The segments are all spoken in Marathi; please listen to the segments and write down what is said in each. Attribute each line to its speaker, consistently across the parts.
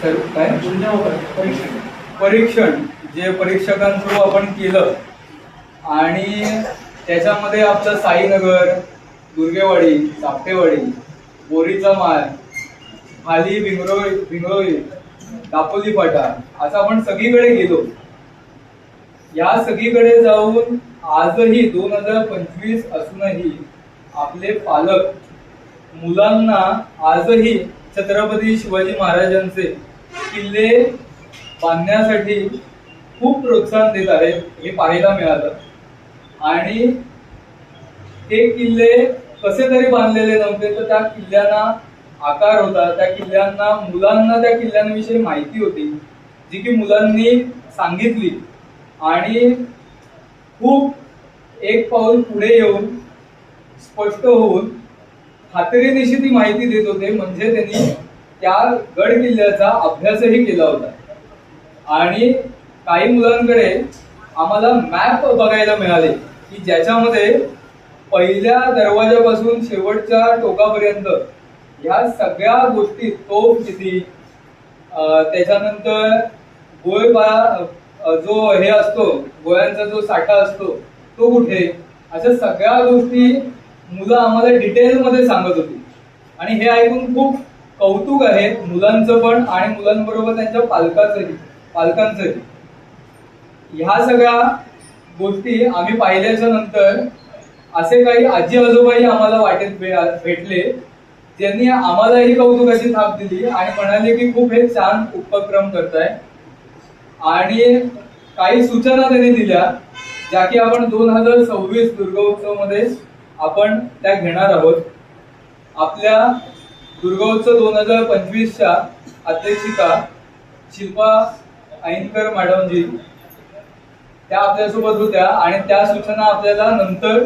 Speaker 1: सर काय परीक्षण जे परीक्षकांथ्रू आपण केलं आणि त्याच्यामध्ये आपलं साईनगर, दुर्गेवाडी, साप्टेवाडी, बोरीचा माळ, खाली भिंगरोळी, दापोली फाटा असं आपण सगळीकडे गेलो. या सगळीकडे जाऊन आजही 2025 असूनही आपले पालक मुलांना आजही छत्रपती शिवाजी महाराजांचे किल्ले बांधण्यासाठी खूप प्रोत्साहन देत आहेत हे पाहायला मिळालं. आणि हे किल्ले कसे तरी बांधलेले नव्हते, तर त्या किल्ल्यांना आकार होता, त्या किल्ल्यांना मुलांना त्या किल्ल्यांविषयी माहिती होती जी की मुलांनी सांगितली आणि खूप एक पाऊल पुढे येऊन स्पष्ट होऊन खात्रीनिशी ती माहिती देत होते. म्हणजे त्यांनी त्या गड किल्ल्याचा अभ्यासही केला होता. आणि काही मुलांकडे आम्हाला मॅप बघायला मिळाले की ज्याच्यामध्ये पहिल्या दरवाजापासून शेवटच्या टोकापर्यंत ह्या सगळ्या गोष्टी, तोफ किती, त्याच्यानंतर जो हे असतो गोळ्यांचा जो साठा असतो तो कुठे, अशा सगळ्या गोष्टी मुलं आम्हाला डिटेल मध्ये सांगत होती. आणि हे ऐकून खूप कौतुक आहे मुलांचं पण आणि मुलांबरोबर त्यांच्या पालकांचंही. ह्या सगळ्या गोष्टी आम्ही पाहिल्याच्या नंतर असे काही आजी आजोबाई आम्हाला वाटेत भेटले ज्यांनी आम्हालाही कौतुकाची थाप दिली आणि म्हणाले की खूप हे छान उपक्रम करताय. आणि काही सूचना त्यांनी दिल्या ज्या की आपण 2026 दुर्गोत्सव मध्ये आपण त्या घेणार आहोत. आपल्या दुर्गोत्सव 2025च्या अध्यक्षिका शिल्पा ऐनकर मॅडमजी त्या आपल्यासोबत होत्या आणि त्या सूचना आपल्याला नंतर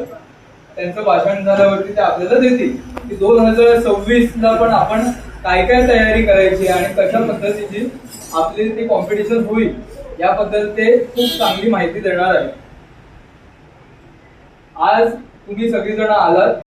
Speaker 1: त्यांचं भाषण झाल्यावरती ते आपल्याला देतील की 2026ला पण आपण काय काय तयारी करायची आणि कशा पद्धतीची आपली ती कॉम्पिटिशन होईल याबद्दल ते खूप चांगली माहिती देणार आहे. आज तुम्ही सगळीजण आलात